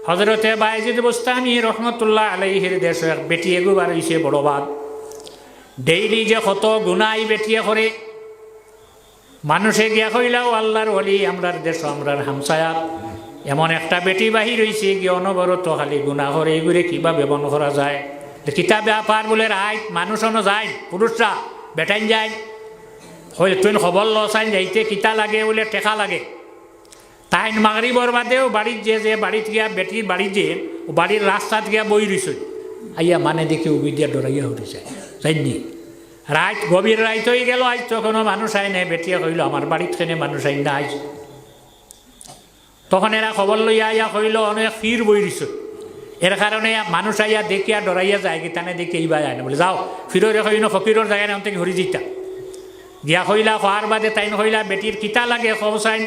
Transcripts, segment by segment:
হজরতে বায়েজিদ বুস্তামি রহমতুল্লাহ আলাইহির দেশ এক বেটি এগুবার হইছে বড়বাদ। ডেইলি যে কত গুনাই বেটিয়ে করে মানুষে গিয়া কইলাও আল্লাহর ওলি আমরার দেশ আমরার হামসায়াত এমন একটা বেটি বাহির হইছে গিয়ে অনবরত খালি গুনাহ করে এইগুলো কীভাবে বন্ধ করা যায়। কিতাবে আপার বলে রায় মানুষও যায়, পুরুষরা বেটাইন যায়, হইলে তুই খবর লসাইন যাইতে কিতা লাগে বলে টেকা লাগে। তাই মাগরিবর বাদেও বাড়ির যে বাড়িত গিয়া বেটির বাড়ি যে বাড়ির রাস্তাত গিয়া বই রইছ আইয়া মানে দেখে উবি দিয়া ডরাইয়া উঠে যায় যাইনি। রাত গভীর রাত হয়ে গেল, আজ তো কোনো মানুষ আই নাই। বেটিয়া কইল আমার বাড়িত খেনে মানুষ আইন না আইস। তখন এরা খবর লইয়া আইয়া কইল অনেক ফির বই রইছ, এর কারণে মানুষ আইয়া দেখিয়া ডরাইয়া যায় কি তানে দেখে এইবার আয় না বলে যাও ফিররে কইন ফকিরর জায়গায় নাম থেকে হরি জিতা গিয়া কইলা খোয়ার বাদে তাইন কইলা বেটির কিতা লাগে খবসাইন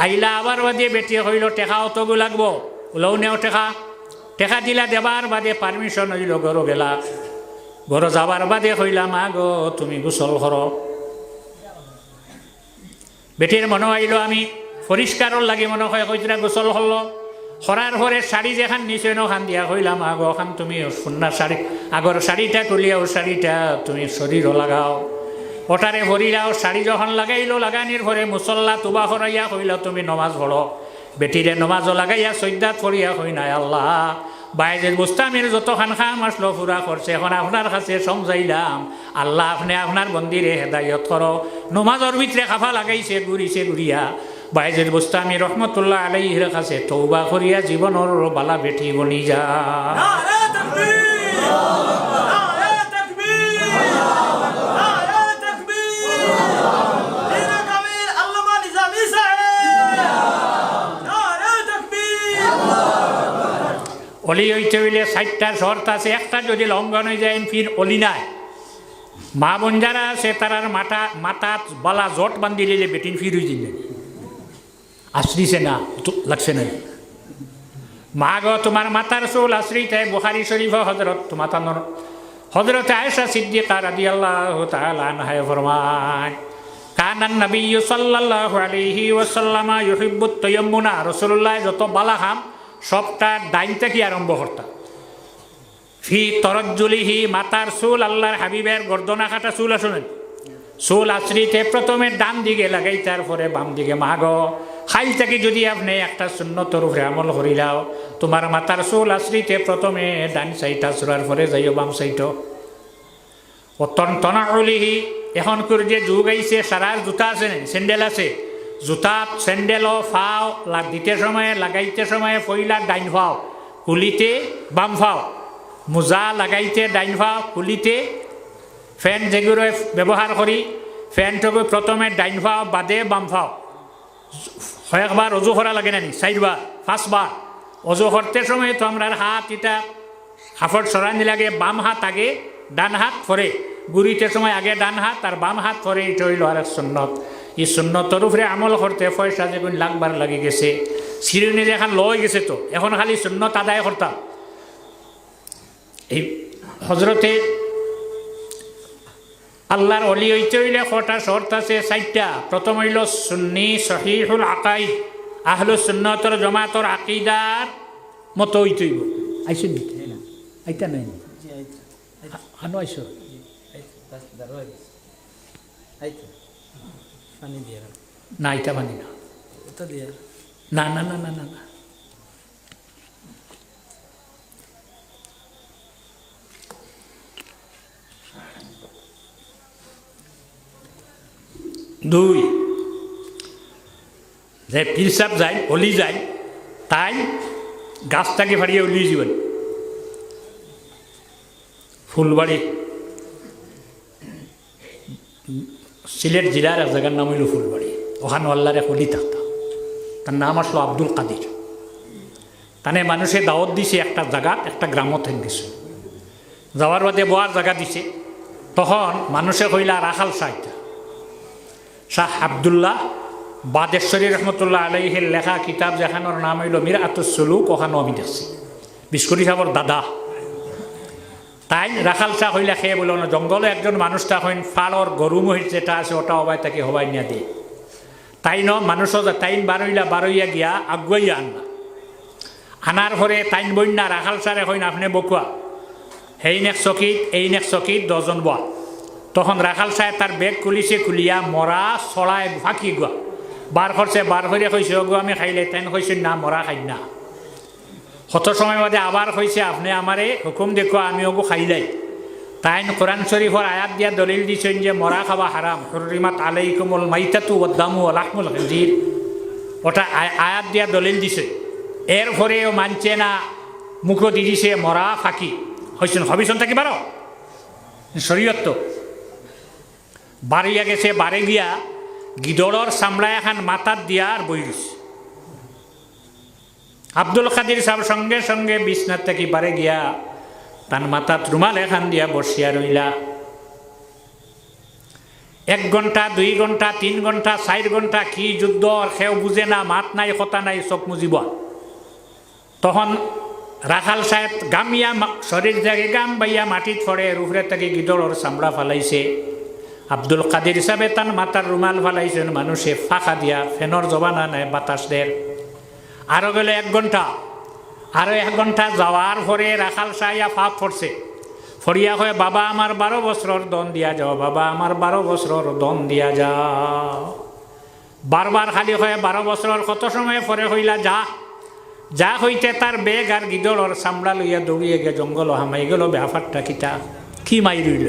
আইলা আবার বাদে বেটিয়ে কইল টেকা অতগু লাগবো ওলাও নেও টেকা দিলা দেবার বাদে পারমিশন হইল গরো গেলা। গরো যাবার বাদে কইলা মা গো তুমি গোসল করো। বেটির মনে হইল আমি পরিষ্কারর লাগে মনে হয় কইতরা গোসল হল খরার পরে শাড়ি যেখান নিচে নখান দিয়া কইলাম আগো ওখান তুমি সুন্নার শাড়ি আগর শাড়িটা তুলিয়া ও শাড়িটা তুমি শরীরও লাগাও ওটারে ভরিলাও। শাড়ি যখন লাগাইলো লাগানির পরে মুসল্লা তুবা হরাইয়া কইলা তুমি নমাজ পড়ো। বেটিরে নমাজও লাগাইয়া সৈদাত পড়িয়া কই নাই আল্লাহ বায়েজিদ বুস্তামির যত খানখাম আসলো পুরা করছে, এখন আপনার কাছে সমঝাইলাম আল্লাহ আপনি আপনার বন্দিরে হেদায়ত করো। নমাজের ভিতরে খাফা লাগাইছে ঘুরিয়া বায়েজিদ বুস্তামি রহমতুল্লাহ আলাইহির কাছে তওবা করিয়া জীবনের বালা বেটি বনি যা। অলি হইতে হইলে 60টার শর্ত আছে, একটা যদি লঙ্ঘন হয়ে যায় ফির অলি নাই। মা বোন যারা আছে তারার মাথা বালা জট বান্ধি দিলে বেটিন ফির হয়ে দিলেন আশ্রিছে না লাগছে না। মা গো তোমার মাথার চুল আশ্রিতায় বুখারী শরীফ হযরত আয়েশা সিদ্দিকা রাদিয়াল্লাহু তাআলা আনহা ফরমান কানান নবী সাল্লাল্লাহু আলাইহি ওয়াসাল্লাম ইউহিব্বুত তায়াম্মুনা। রাসূলুল্লাহ যত বালা খাম সবটা ডাইন থেকে আরম্ভ করতাম। ফি তরজ্জুলিহি মাতার চুল আল্লাহর হাবিবের গর্দনা কাটা চুল আসলেন চুল আশ্রিতে প্রথমে ডান দিকে লাগাই তারপরে বাম দিকে। মাগ খাইল থেকে যদি আপনি একটা সুন্নতর উপরে আমল করিলাও তোমার মাতার চুল আশ্রিতে প্রথমে ডান সাইড আসরার পরে যাইও বাম সাইড। ও তনাউলিহি এখন করে যে যুগ আইছে সারার জুতা আছে স্যান্ডেল আছে, জুতা স্যান্ডেলও ফাও দিতে সময়ে লাগাইতে সময়ে পইলা ডাইন ফাও কুলিতে বাম ফাও, মোজা লাগাইতে ডাইন ফাও কুলিতে, ফ্যান যেগুলো ব্যবহার করি ফ্যানটুকু প্রথমে ডাইন ফাও বাদে বাম ফাও। কয়েকবার অজু করা লাগে না 4বার 5বার অজু করতে সময় তো আমরা হাত এটা হাফট সরানি লাগে, বাম হাত আগে ডান হাত পরে, গুড়িতে সময় আগে ডান হাত আর বাম হাত পরে, এটা হইল আর এক সুন্নত। এই সুন্নতর উপরে আমল করতে পয়সা যেগুলো লাগবার লাগি গেছে, সিরুনি যেখান লই গেছে তো এখন খালি সুন্নত আদায় করতাম। এই হজরতে আল্লাহর অলি হইতে হইলে কটা শর্ত আছে 4টা। প্রথম হইল সুন্নি সহিহুল আকাইদ, আহলু সুন্নতর জমাতর আকিদার মতো হইতে হইব। আইসেন আইতা নাই হানো আইস না আইতা পানি না না না না না না। দুই, যে পিরসাপ যায় অলি যায় তাই গাছটাকে ফাড়িয়ে উলিয়ে যাবেন। ফুলবাড়ি সিলেট জেলার এক জায়গার নাম হইল ফুলবাড়ি, ওখানে আল্লাহর এক অলি থাকতাম, তার নাম আসলো আব্দুল কাদির। তানে মানুষে দাওয়াত দিছে একটা জায়গাত, একটা গ্রামত দিছে, যাওয়ার বাদে বোয়ার জায়গা দিছে। তখন মানুষে কইলা রাখাল সাহিত্য শাহ আবদুল্লাহ বাদেশ্বরী রহমতুল্লাহ আলাইহির লেখা কিতাব যেখানোর নাম হইল মিরাতুস সুলুক, ওখানে আমি দেখছি বিস্কুটি সাহর দাদা। তাই রাখাল শাহ হইলা খেয়ে বলল না, জঙ্গলে একজন মানুষটা হইন ফাড়র গরু মহিষ যেটা আছে ওটা হবাই তাকে হবাই নিয়ে দিয়ে তাই ন মানুষও তাইন বারইয়া গিয়া আগুয়াইয়া আনলা। আনার পরে তাইন বন্যা রাখাল সারে হইন আপনি বকুয়া এই নেক চকিত এই নেক চকিত 10 জন বয়া। তখন রাখাল সাহেব তার বেগ খুলিয়া মরা চড়াই ফাঁকি গুয়া বার করছে, বার করে কইছে গো আমি খাইলে, তাইন কইছে না মরা খাই না। কত সময় বাদে আবার কইছে আপনি আমারে হুকুম দেখো আমি ওগো খাইলাই। তাইন কোরআন শরীফের আয়াত দিয়া দলিল দিছেন যে মরা খাওয়া হারাম, হুররিমাত আলাইকুমুল মাইতাতু ওয়াদ দামু ওয়া লাহমুল খিনজির, ওটা আয়াত দিয়া দলিল দিছে। এরপরেও মানছে না, মুখ দি দিছে মরা ফাঁকি হয়েছেন হবিসন থাকি বারো শরীয়ত তো বাড়িয়া গেছে, বারে গিয়া গিদড়র চামড়া এখন মাথার দিয়া আর বই গেছে। আব্দুল কাদির সাহেব সঙ্গে সঙ্গে বিছনার থাকি বারে গিয়া তার মাথাত রুমাল এখান দিয়া বসিয়া রইলা। 1 ঘন্টা 2 ঘন্টা 3 ঘন্টা 4 ঘন্টা কি যুদ্ধ, সেও বুঝে না, মাত নাই কথা নাই, চোখ মুজিব। তখন রাখাল সাহেব গামিয়া শরীর থেকে গাম বাইয়া মাটিত পড়ে, রুফরে থেকে গিদড়র চামড়া ফালাইছে। আব্দুল কাদির সাহেবে তার মাথার রুমাল ফালাইছেন, মানুষে ফাঁকা দিয়া, ফেনর জবানা নাই, বাতাস দের। আরো গেলে 1 ঘন্টা, আরো 1 ঘন্টা যাওয়ার পরে রাখাল সাহেব ফাঁক পড়ছে, ফরিয়া হয়ে বাবা আমার 12 বছর দন দিয়া যাও, বাবা আমার 12 বছর দন দিয়া যাও। বারবার খালি হয়ে 12 বছর কত সময় পরে হইলা যা যা হইতে তার বেগ আর গিদড়র চামড়া লইয়া দৌড়িয়ে গে জঙ্গল হামাই গেল। ব্যাপারটা কিতা কি মাই রইল।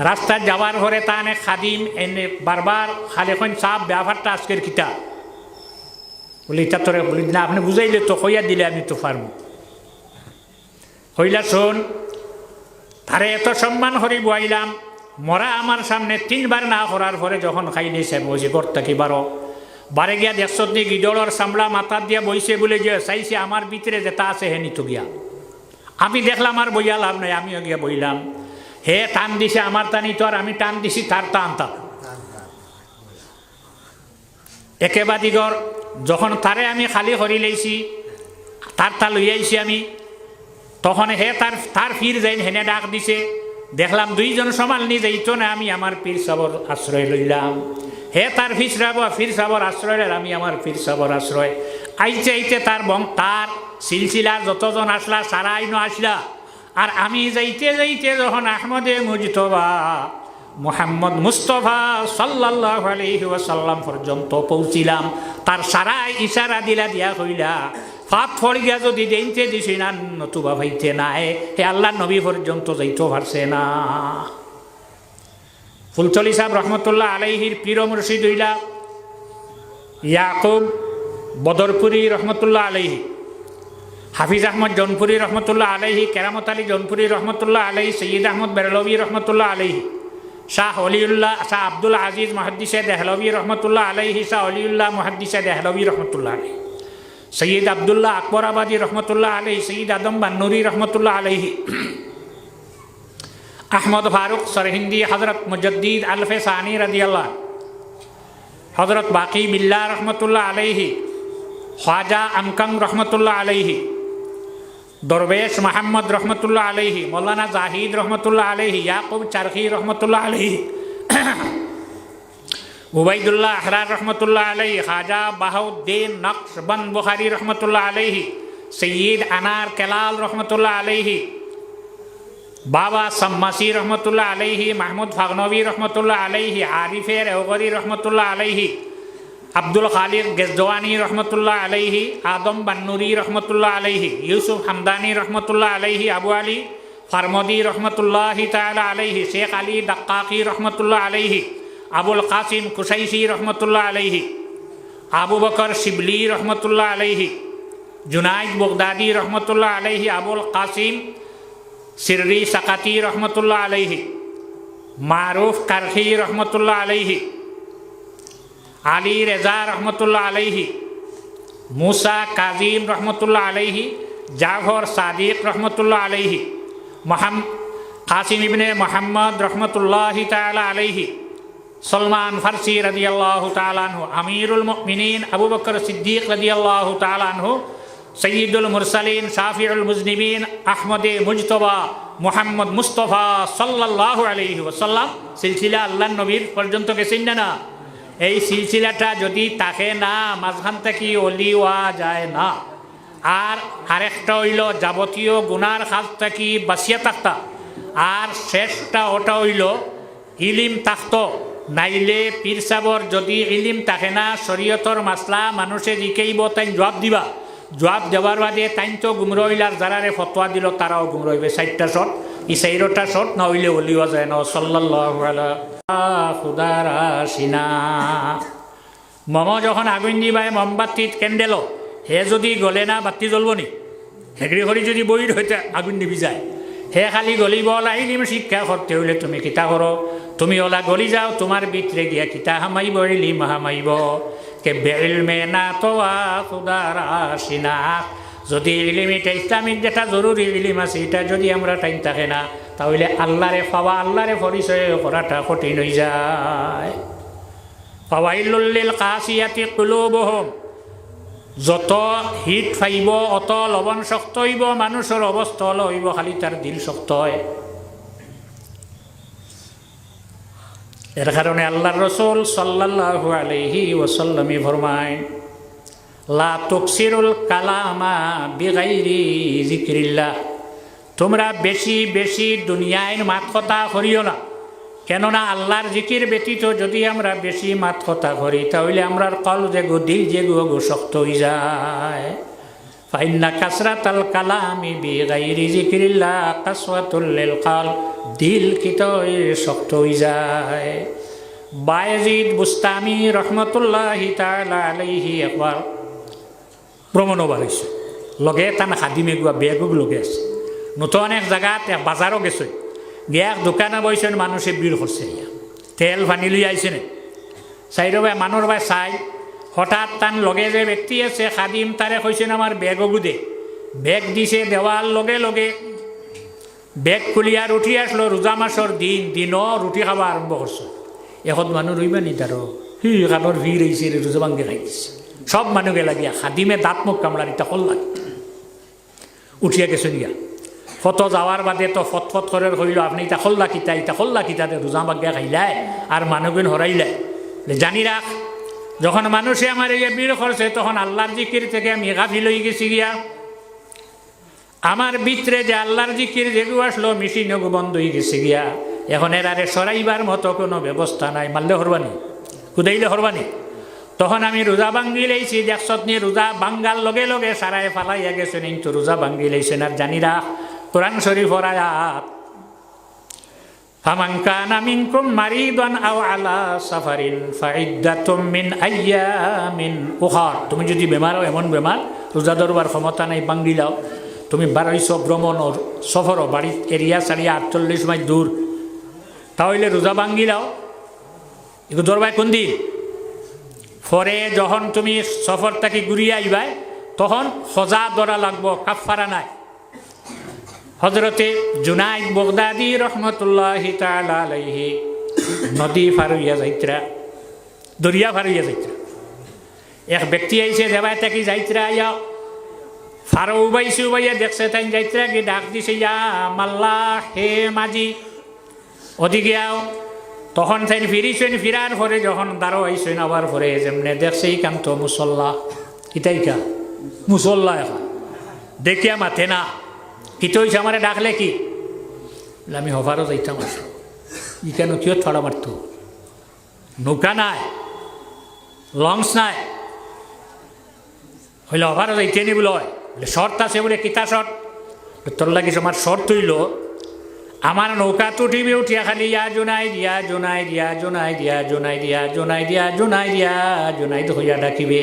রাস্তায় যাওয়ার পরে তানে খাদিম এনে বারবার খালি এখন চাপ, ব্যাপারটা আজকের কিতা বলি, ইটা তোরে বলি না, আপনি বুঝাইলে তো হইয়া দিলে আমি তো পারবো। হইলা শোন, তারে এত সম্মান করি বইলাম, মরা আমার সামনে 3 বার না করার পরে যখন খাইলে সে বসে করতে কি বারে গিয়া দেখছত নি গিদড়র চামড়া মাথার দিয়া বইছে বলে যে চাইছে আমার ভিতরে যেটা আছে হে নিত গিয়া। আমি দেখলাম আর বইয়া লাভ নাই, আমিও গিয়া বইলাম। হে টান দিছে আমার টানি তো, আর আমি টান দিছি তার টান তার একেবাদিগর। যখন তারে আমি খালি করি লাইছি, তার লইয়াইছি আমি, তখন হে তার ফির যাইন হেনে ডাক দিছে। দেখলাম 2 জন সমান নি যাইতো না, আমি আমার পীর সাবর আশ্রয় লইলাম। হে তার ফির সাবর আশ্রয়, আমি আমার পীর সাবর আশ্রয়। আইতে তার সিলসিলা যতজন আসলা সারা আইনো আসলা, আর আমি যাইতে যখন আহমদে মুজতবা মুহাম্মদ মুস্তফা সাল্লাল্লাহু আলাইহি ওয়াসাল্লাম পর্যন্ত পৌঁছিলাম, তার সারা ইশারা দিলা দিয়া কইলা ফাত ফড় গিয়া যদি দেইতে দিছি না নতুবা ভাইতে নাই, হে আল্লাহ নবী পর্যন্ত যাইতে পারছে না। ফুলতলি সাহেব রহমতুল্লাহ আলাইহির পীর মুর্শিদ হইলা ইয়াকুব বদরপুরি রহমতুল্লাহ আলাইহি, হাফিজ আহমদ জৌনপুরি রহমতুল্লাহ আলাইহি, কেরামত আলী জৌনপুরি রহমতুল্লাহ আলাইহি, সৈয়দ আহমদ বেরলভি রহমতুল্লাহ আলাইহি, শাহ অলিউল্লাহ শাহ আব্দুল আজিজ মুহাদ্দিসে দেহলভি রহমতুল্লাহ আলাইহি, শাহ অলিউল্লাহ মুহাদ্দিসে দেহলভি রহমতুল্লাহ আলাইহি, সৈয়দ আবদুল্লাহ আকবরাবাদী রহমতুল্লাহ আলাইহি, সৈয়দ আদম বান্নুরি রহমতুল্লাহ আলাইহি, আহমদ ফারুক সরহিন্দি, হজরত মুজদ্দিদ আলফে সানি রাদিয়াল্লাহ, হজরত বাকি বিল্লাহ রহমতুল্লাহ আলাইহি, খ্বাজা আমকাং রহমতুল্লাহ আলাইহি, দরবেশ মোহাম্মদ রহমতুল্লাহ আলাইহি, মৌলানা জাহিদ রহমতুল্লাহ আলাইহি, ইয়াকুব চারখি রহমতুল্লাহ আলাইহি, উবাইদুল্লাহ আহরার রহমতুল্লাহ আলাইহি, খাজা বাহাউদ্দিন নকশবন্দ বুখারী রহমতুল্লাহ আলাইহি, সৈয়দ আনার কেলাল রহমতুল্লাহ আলাইহি, বাবা সাম্মাসি রহমতুল্লাহ আলাইহি, মাহমুদ ফাগনবী রহমতুল্লাহ আলাইহি, আরিফে রেওগরি রহমতুল্লাহ আলাইহি, আব্দুল খালিক গেজওয়ানি রহমতুল্লাহ আলাইহি, আদম বান্নুরি রহমতুল্লাহ আলাইহি, ইউসুফ হামদানি রহমতুল্লাহ আলাইহি, আবু আলী ফারমদি রহমতুল্লাহ তাআলা আলাইহি, শেখ আলী দাক্কাকি রহমতুল্লাহ আলাইহি, আবুল কাসিম কুসাইসি রহমতুল্লাহ আলাইহি, আবু বকর শিবলি রহমতুল্লাহ আলাইহি, জুনাইদ বগদাদি রহমতুল্লাহ আলাইহি, আবুল কাসিম সিররি সাকাতি রহমতুল্লাহ আলাইহি, মারুফ কারখি রহমতুল্লাহ আলাইহি, আলী রেজা রহমতুল্লাহ আলাইহি, মুসা কাজিম রহমতুল্লাহ আলাইহি, জাফর সাদিক রহমতুল্লাহ আলাইহি, কাসিম ইবনে মোহাম্মদ রহমতুল্লাহ তাআলা আলাইহি, সলমান ফারসি রাদিয়াল্লাহু তাআলা আনহু, আমিরুল মুমিনিন আবু বকর সিদ্দিক রাদিয়াল্লাহু তাআলা আনহু, সৈয়দুল মুরসালিন শাফিউল মুজনিবিন আহমদে মুজতবা মুহাম্মদ মুস্তফা সাল্লাল্লাহু আলাইহি ওয়াসাল্লাম সিলসিলা আল্লাহর নবীর পর্যন্ত গেছেন না। এই সিলসিলাটা যদি থাকে না, মাঝখান থেকে অলি হওয়া যায় না। আর আরেকটা হইল যাবতীয় গুনার কাজ থাকি বাঁচিয়া থাকতা, আর শেষটা ওটা হইল ইলিম থাকত। নাইলে পীর সাবর যদি ইলিম থাকে না, শরীয়তর মাসলা মানুষে জিকেইব, তাই জবাব দিবা। জবাব দেওয়ার বাদে তাইন তো গুমরা হইলার যারারে ফতোয়া দিল তারাও গুমরা হইবে। 4টা শট, এই 4টা শট না হইলে হলিও যায় না। সাল্লাল্লাহু আলা খুদার আসিনা। মম যখন আগুন দিবাই মোমবাতিত ক্যান্ডেল, হে যদি গলে না বাতি জ্বলব নি? হেগড়ি ঘড়ি যদি বই হইতে আগুন নিবি যায়, হে খালি গলিব। ওলা ইলিম শিক্ষা করতে হইলে তুমি কিতা করো? তুমি ওলা গলি যাও, তোমার ভিতরে গিয়া কিতা হামাইব, ইলিম হামাইব। কে বেইলমে না তো খুদার আসিনা। যদি ইলিম, এটা ইসলামিক যেটা জরুরি ইলিম আছে, এটা যদি আমরা টাইম থাকে না, তাহলে আল্লাহরে পাওয়া, আল্লাহরে পরিচয় করাটা কঠিন হয়ে যায়। ফাওয়াইলুল লিল কাসিয়াতি কুলুবুহুম, যত হিট ফাইব অত লবণ শক্ত হইব, মানুষের অবস্থা হল হইব খালি তার দিল শক্ত হয়। এর কারণে আল্লাহর রাসূল সাল্লাল্লাহু আলাইহি ওয়াসাল্লাম ফরমায়, লা তুকসিরুল কালামা বিগাইরি যিকরিল্লাহ, তোমরা বেশি বেশি দুনিয়ায় মাত কথা করিও না। কেননা আল্লাহর জিকির ব্যতীত যদি আমরা বেশি মাত কথা করি, তাহলে আমরার কল যেগো, দিল যেগো শক্ত হয়ে যায়। ফাইন্না কাসরাতাল কালামি বিগাইরি যিকরিল্লাহ কাসওয়াতুল লিল কলব, দিল কিতই শক্ত হয়ে যায়। বায়েজিদ বুস্তামি রহমতুল্লাহি তাআলা আলাইহি একবার ভ্রমণও বাড়িছে, লগে তান খাদিমে গুয়া বেগুক লগে আছে। নতুন এক জায়গাত এক বাজারও গেছে, গিয়া দোকানে বইছেন, মানুষে ভিড় করছে। তেল পানি লই আইছে না, চাইর ভাই মানুষ ভাই চাই। হঠাৎ তান লগে যে ব্যক্তি আছে খাদিম, তারে কইছেন আমার বেগও দে। বেগ দিছে, দেওয়ার লগে লগে বেগ খুলিয়া উঠি আসলো। রোজা মাসর দিন, দিনও রুটি খাওয়া আরম্ভ করছো। এখন মানুষ রইবা নি তারও, হি কানোর ভিড় হয়েছে, রোজা ভাঙ্গে খাই দিচ্ছে। সব মানুষকে লাগিয়া খাদিমে দাঁত মুখ কামড়ার ইটা কল লাগে, উঠিয়া গেছে গিয়া। ফত যাওয়ার বাদে তো ফটফট করে হইল, আপনি ইটা খোল্লা কিতা, ইটা খোল্লা কিতাতে রোজা ভাঙ্গিয়া খাইলাই আর মানুষগুন হরাইলাই। জানি রাখ, যখন মানুষে আমার এই ভিড় করছে, তখন আল্লাহর জিকির থেকে আমি গাফিল হয়ে গেছি গিয়া। আমার ভিতরে যে আল্লাহর জিকির যেগু আসলো, মেশিনগু বন্ধ হয়ে গেছে গিয়া। এখন এরারে সরাইবার মতো কোনো ব্যবস্থা নাই। মারলে হরবানি, কুদাইলে হরবানি। তখন আমি রোজা ভাঙ্গি লাইছি, দেখছত নি রোজা ভাঙ্গার লগে লগে সারায় ফালাইয়া গেছেন, কিন্তু রোজা ভাঙ্গি লাইছেন। আর জানি রাখ, কোরআন শরীফের আয়াত, ফামান কানা মিনকুম মারিদান আও আলা সাফারিন ফাইদ্দাতুম মিন আইয়ামিন উখার। তুমি যদি বেমার হও, এমন বেমার রোজা ধরবার ক্ষমতা নাই, ভাঙ্গি লাও। তুমি বারইছ ভ্রমণ সফর, বাড়ির এরিয়া ছাড়িয়া 48 মাইল দূর, তাহলে রোজা ভাঙ্গি লাও। এগুলো ধরবাই কোন দিন? পরে যখন তুমি সফর থেকে ঘুরিয়ে আইবাই, তখন সজা ধরা লাগবো, কাফারা নাই। হজরতে জুনাইদ বাগদাদি রহমতুল্লাহি তাআলা আলাইহি নদী ফারুইয়া যাইত্রা, দরিয়া ফারুইয়া যাইত্রা। এক ব্যক্তি আইছে, দেবাই থাকি যাইত্রা ইয়া ফারো উবাইছে, উবাইয়া দেখছে তাই যাইত্রা কি ডাক দিছে, ইয়া মাল্লা, হে মাঝি ওদিকে আও। তখন তাই ফিরিছেন, ফিরার পরে যখন দাঁড়ো আইছেন, আবার পরে যেমনে দেখছে কান্ত মুসল্লা, ইটাই কা মুসল্লা। এখন দেখিয়া মাথে না, কিতো হয়েছে, আমারে ডাকলে কি? আমি হবারও যাইতাম, আসো ই কেন কিয় ছড়া মারত? নৌকা নাই, লঞ্চ নাই, হইলে হবারও যাইতে নি বলে হয়। বলে শর্ত আছে, বলে কিতা শর্ত? তোর লাগিস আমার শর্ত হইল, আমার নৌকা তো উঠিবে, উঠিয়া খালি ইয়া জোনাইদ, ইয়া জোনাইদ, ইয়া জোনাইদ, ইয়া জোনাইদ, ইয়া জোনাইদ, ইয়া জোনাইদ, ইয়া জোনাইদ হইয়া ডাকিবে।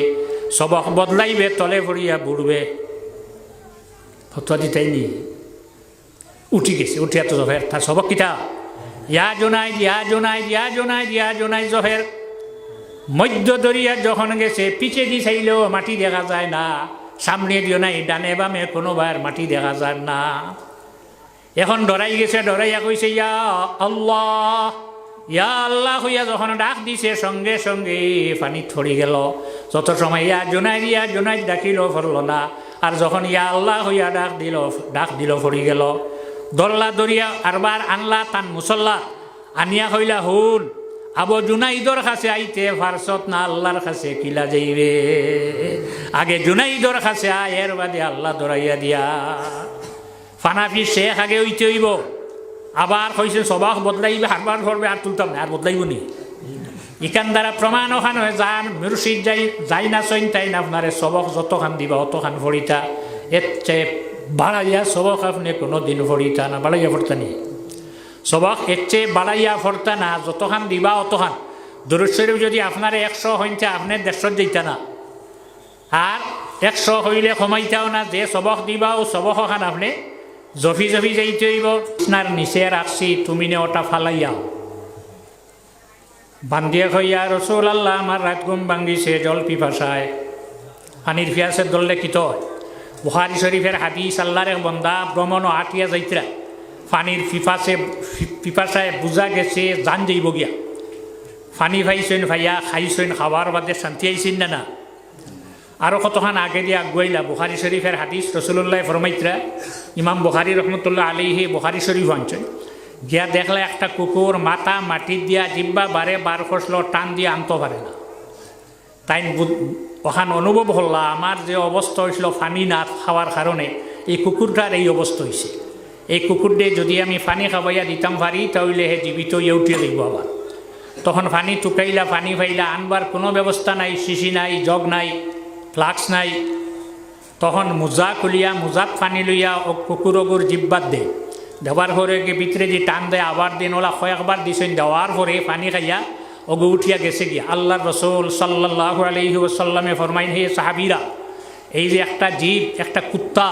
সবক বদলাইবে, তলে ভরিয়া বুড়বে। ফতোয়া দিতাইনি, উঠি গেছে। উঠিয়া তো জহের, তার সবক কিতা? ইয়া জোনাইদ, ইয়া জোনাইদ, ইয়া জোনাইদ, ইয়া জোনাইদ জহের। মধ্য দরিয়া যখন গেছে, পিছে দি চাইলেও মাটি দেখা যায় না, সামনে দিও নাই, ডানে বামে কোনোবার মাটি দেখা যায় না। এখন ডরাই গেছে, ডরাইয়া কইছে ইয়া আল্লাহ, ইয়া আল্লাহ হইয়া যখন ডাক দিছে, সঙ্গে সঙ্গে পানি ছড়ি গেল। যত সময় ইয়া জোনাইদ ডাকিল, ফরল না। আর যখন ইয়া আল্লাহ হইয়া ডাক দিল পড়ি গেল। দরলা দরিয়া আরবার আনলা তান মুসল্লা, আনিয়া হইলা হুন, আবু জুনাইদর কাছে আইতে ফারসত না আল্লাহর কাছে কিলা যাইবে, আগে জুনাইদর কাছে আয়, এর বাদে আল্লাহ ধরাইয়া দিয়া। ফানাফি শেখ আগে হইতে হইব, আবার কইছে সবাক বদলাইবে, হারবার করবে, আর তুলতাম না, আর বদলাইব নি। ইখান দ্বারা প্রমাণ ওখান হয়ে যান মুর্শিদ যাই না চইন তাই না আপনারে সবক যতখান দিবা অতখান ফড়িতা, এর চেয়ে বাড়াইয়া সবক আপনি কোনো দিন ফড়িতা না, বাড়াইয়া ফড়তা নি সবক, এর চেয়ে বাড়াইয়া ফড়তা না, যতখান দিবা অতখান। দুরূদ শরীফ যদি আপনার 100 হইতে আপনি 150 দিতা না, আর 100 হইলে কমাইতাও না, যে সবক দিবা ও সবক ওখান আপনি জফি জফি যাইতে হইব। আপনার নিচে রাখছি, তুমি নে ওটা ফালাইয়াও। বান্দিয়া কইয়া রসুল আল্লাহ আমার রাত ঘুম ভাঙ্গিছে, জল পিপাসায়, পানির পিয়াসের দললে কিত। বুখারী শরীফের হাদিস, আল্লাহর এক বন্দা ভ্রমণ আটিয়া যাইতরা, পানির পিপাসায় বুঝা গেছে জান যাইব গিয়া, পানি পাইছেন ভাইয়া, খাইছেন, খাওয়ার বাদে শান্তি আইছেন না না, আরও কতখান আগে দিয়ে আগুয়াইলা। বুখারী শরীফের হাদিস, রসুল্লাহ ফরমাইতরা, ইমাম বুখারী রহমতুল্লাহ আলাইহি বুখারী শরীফ আনছেন, গিয়া দেখলে একটা কুকুর মাথা মাটি দিয়া জিব্বা বারে বার খসলো, টান দিয়ে আনতে পারে না। তাই ওখান অনুভব হল্লা আমার যে অবস্থা হয়েছিল পানি না খাওয়ার কারণে, এই কুকুরটার এই অবস্থা হয়েছে। এই কুকুরটে যদি আমি পানি খাওয়াইয়া দিতাম পারি, তাহলে হে জীবিত ইয়ে উঠিয়ে দেখব। আবার তখন পানি টুকাইলা, পানি ফাইলা, আনবার কোনো ব্যবস্থা নাই, শিশি নাই, জগ নাই, ফ্লাক্স নাই। তখন মোজা খুলিয়া মোজাত পানি লইয়া ও কুকুরগুর জিব্বাত দে, দেওয়ার পরে ভিতরে যে টান দেয়, আবার দিন ওলা কয়েকবার দিছেন, দেওয়ার পরে পানি খাইয়া ওগো উঠিয়া গেছে গিয়া। আল্লাহর রসুল সাল্লাল্লাহু আলাইহি ওয়াসাল্লামে ফরমাইন, হে সাহাবীরা, এই যে একটা জীব, একটা কুত্তা,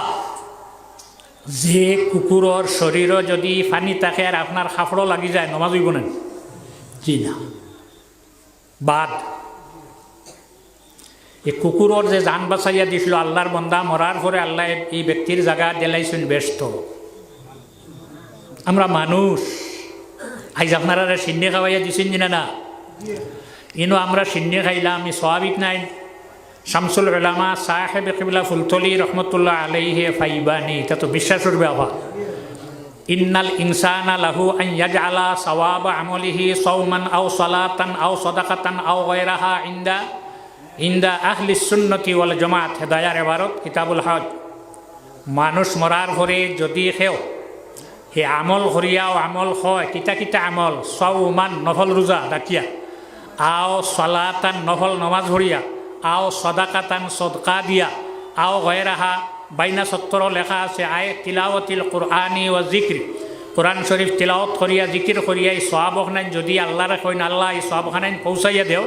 যে কুকুরের শরীরও যদি পানি থাকে আর আপনার খাফড়ও লাগি যায়, নমাজ হইব না? জি না, বাদ। এই কুকুরের যে জান বাঁচাইয়া দিছিল আল্লাহর বন্দা, মরার পরে আল্লাহ এই ব্যক্তির জায়গা দিলাইছেন ব্যস্ত। আমরা মানুষ, আইজ আপনারা সিন্নি খাওয়াইয়া দিছেন না না, ইনো আমরা সিন্নি খাইলাম, স্বাভাবিক নাই। শামসুল উলামা সাহেব কিবলা ফুলতলি রহমতুল্লাহ আলাইহি ফাইবানি, তা তো বিশ্বাস করবে আবার, ইন্নাল ইনসানা লাহু আন ইয়াজআলা সাওয়াবা আমলিহি সাওমান আও সালাতান আও সাদাকাতান আও গায়রাহা ইনদা আহলিস সুন্নতি ওয়াল জামাত। হেদায়ার ইবারত, কিতাবুল হজ। মানুষ মরার পরে যদি খেও হে আমল করিয়াও আমল হয়, কিতা কিতা আমল, সাওমান নফল রোজা ডাকিয়া, আও সালাতান নফল নমাজ ভরিয়া, আও সদাকাতান সদকা দিয়া, আও গায়রাহা বাইনা 70 লেখা আছে, আয় তিলাওয়াতিল কুরআনি ওয়া যিকরি, কোরআন শরীফ তিলাওয়াত করিয়া জিকির করিয়া এই সওয়াব নাই যদি আল্লাহর কইন আল্লাহ এই সওয়াবখানাইন পৌঁছাইয়া দেও,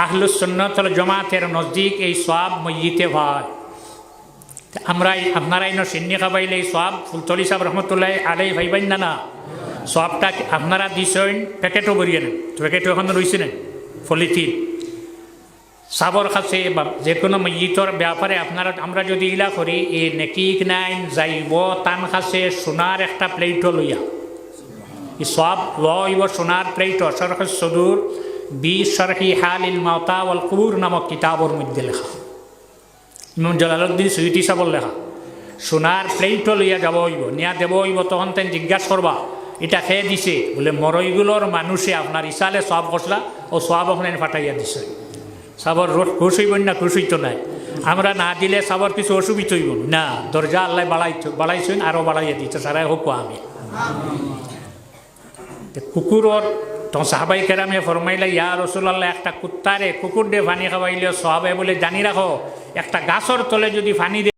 আহলুস সুন্নাত ওয়াল জামাতের নজদিক এই সওয়াব মইতে হয়। আপনারাই সিন্নি খাবাইলে এই সওয়াব ফুলতলি সাহেব রহমতুল্লাহ আলাইহি ভাইবাইন না না, সওয়াবটা আপনারা দিছেন, প্যাকেটও ভরিয়ে নেন, প্যাকেটও এখন রয়েছে না পলিথিন সাবর কাছে বা যে কোনো মইতর ব্যাপারে আপনারা আমরা যদি ইলা করি, এই নেকিক নাইন যাইব তান কাছে সোনার একটা প্লেটও লইয়া, এই সব লইব সোনার প্লেট। শরহ সদুর বি শরহি হালিল মাওতা ওয়াল কুবুর নামক কিতাবর মধ্যে লেখা, ইমাম জালালউদ্দিন সুয়ুতি সাহেবের লেখা। সোনার প্লেটও লইয়া যাব হইব, নিয়া দেব হইব, তখন তেন জিজ্ঞাসা করবা এটা খেয়ে দিছে বলে, মরইগুলোর মানুষে আপনার ইসালে সব কষলা ও সব ওখানে ফাটাইয়া দিছে। সাবর খুশ হইব না, খুশ হইতো নাই। আমরা না দিলে সাবর কিছু অসুবিধা হইব না, দরজা আল্লাহ বাড়াইছেন, আরও বাড়াইয়া দিচ্ছে, সারাই হোক আমি। কুকুরর তো সাহাবাই কেরামে ফরমাইলা, ইয়া রাসূলুল্লাহ, একটা কুত্তারে কুকুর দিয়ে পানি খাওয়াইলে সওয়াব বলে জানি রাখো, একটা গাছর তলে যদি পানি